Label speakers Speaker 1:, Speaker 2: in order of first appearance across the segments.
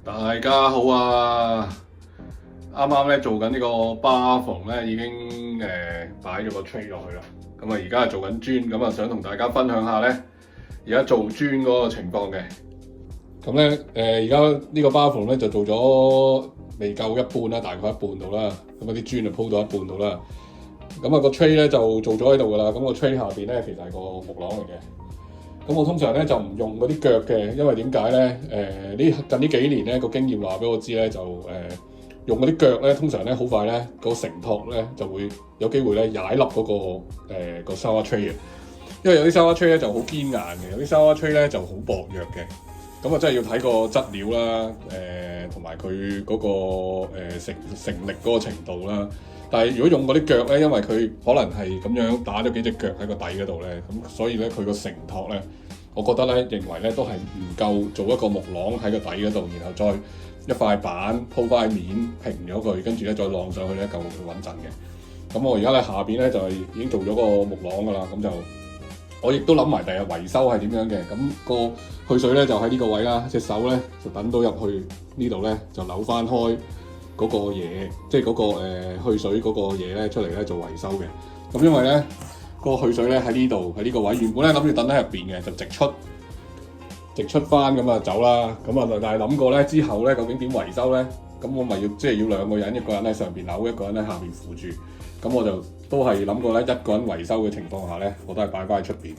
Speaker 1: 大家好啊！啱啱咧做緊呢個巴縫咧，已經擺咗個 tray 落去啦。咁啊，而家係做緊磚，咁啊想同大家分享下咧，而家做磚嗰個情況嘅。咁咧而家呢個巴縫咧就做咗未夠一半啦，大概一半到啦。咁啲磚就鋪到一半到啦。咁啊個 tray 咧就做咗喺度噶啦。咁個 tray 下邊咧其實係個木廊嚟嘅。咁我通常咧就唔用嗰啲腳嘅，因為點解咧？近呢幾年咧個經驗話俾我知咧，用嗰啲腳咧，通常咧好快咧個承托咧就會有機會咧踩凹嗰個shower tray嘅。因為有啲 shower tray 咧就好堅硬嘅，有啲 shower tray 咧就好薄弱嘅。咁啊真係要睇個質料啦，同埋佢嗰個承力嗰個程度啦。但係如果用嗰啲腳咧，因為佢可能係咁樣打咗幾隻腳喺個底嗰度咧，咁所以咧佢個承托咧，我覺得咧認為咧都係唔夠做一個木廊喺個底嗰度，然後再一塊板鋪塊面平咗佢，跟住咧再晾上去咧夠佢穩陣嘅。咁我而家咧下邊咧就係已經做咗個木廊噶啦，咁就我亦都諗埋第日維修係點樣嘅。咁個去水咧就喺呢個位啦，隻手咧就等到入去呢度咧就扭翻開嗰個嘢，即係嗰個去水嗰個嘢咧出嚟咧做維修嘅。咁因為咧個去水咧喺呢度喺呢個位，原本咧諗住等喺入邊嘅，就直出翻咁啊走啦。咁啊但係諗過咧之後咧究竟點維修咧？咁我咪要兩個人，一個人喺上邊扭，一個人喺下邊扶住。咁我就都係諗過咧一個人維修嘅情況下咧，我都係擺翻喺出邊。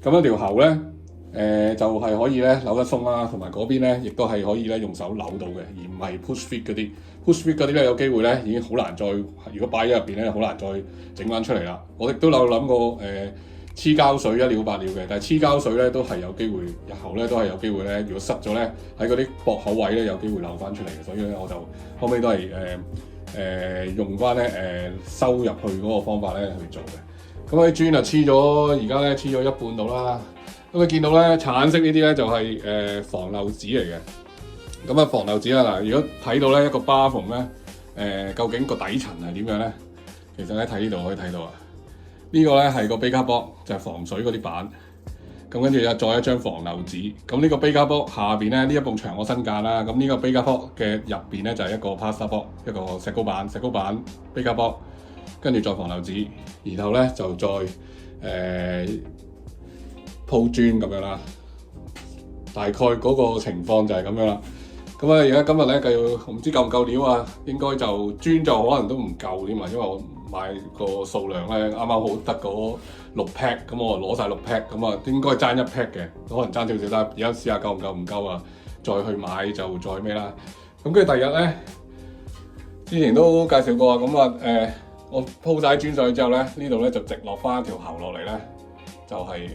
Speaker 1: 咁一條喉咧就係可以咧扭得鬆啦，同埋嗰邊咧亦都係可以咧用手扭到嘅，而唔係 push fit 嗰啲。push fit 嗰啲咧有機會咧已經好難再，如果擺喺入邊咧好難再整翻出嚟啦。我亦都有諗過黐膠水一了百了嘅，但係黐膠水咧都係有機會，日後咧都係有機會咧，如果塞咗咧喺嗰啲駁口位咧有機會漏翻出嚟嘅，所以咧我就後尾都係用翻咧收入去嗰個方法咧去做嘅。咁啲磚啊黐咗，而家咧黐咗一半度啦。咁你見到咧橙色呢啲咧就係防漏紙嚟嘅。咁啊防漏紙啦嗱，如果睇到咧一個巴縫咧究竟個底層係點樣咧？其實咧睇呢度可以睇到啊。呢個咧係個 baker board，就係防水嗰啲板。咁跟住又再一張防漏紙。咁呢個 baker board下邊咧呢一埲牆我新間啦。咁呢個 baker board 嘅入邊咧就係一個 plaster board，一個石膏板 baker board， 跟住再防漏紙，然後咧就再鋪磚咁樣啦。大概嗰個情況就係咁樣啦。咁啊而家今日咧計唔知夠唔夠料啊？應該就磚就可能都唔夠添啊，因為我買個數量咧啱啱好得嗰6 pack， 咁我攞晒6 pack， 咁啊應該爭1 pack 嘅，可能爭少少啦。而家試下夠唔夠啊？再去買就再咩啦。咁跟住第二日咧，之前都介紹過啊。咁啊我鋪晒磚上去之後咧，呢度咧就直落翻條喉落嚟咧，就係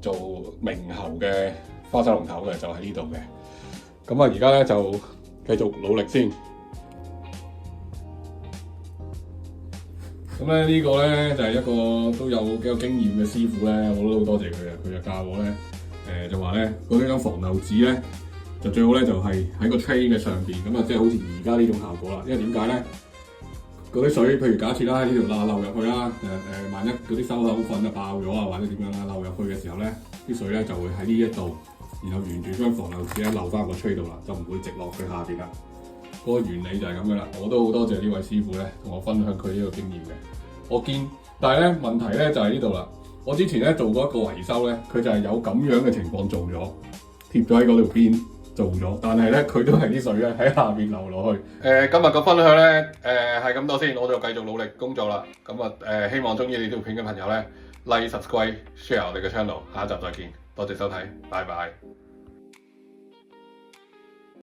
Speaker 1: 做明喉嘅花灑龍頭嘅，就喺呢度嘅。咁啊而家咧就繼續努力先。咁咧呢個咧就係一個都有幾有經驗嘅師傅咧，我都好多謝佢啊！佢就教我咧，就話咧嗰張防漏紙咧就最好咧就係喺個 tray 嘅上邊，咁啊即係好似而家呢種效果啦。因為點解咧？嗰啲水，譬如假設啦，喺呢條罅漏入去啦，萬一嗰啲收口粉啊爆咗啊，或者點樣啦，漏入去嘅時候咧，啲水咧就會喺呢一度，然後沿住張防漏紙咧漏翻個 tray 度啦，就唔會直落去下邊啦。嗰個原理就係咁樣啦。我都好多謝呢位師傅咧，同我分享佢呢個經驗嘅。但係咧問題咧就係呢度啦。我之前咧做過一個維修咧，佢就係有咁樣嘅情況做咗，貼咗喺嗰條邊做咗，但係咧佢都係啲水咧喺下邊流落去。今日個分享咧係咁多先，我就繼續努力工作啦。咁啊希望中意呢條片嘅朋友咧 like、subscribe、share 我哋嘅 channel。下一集再見，多謝收睇，拜拜。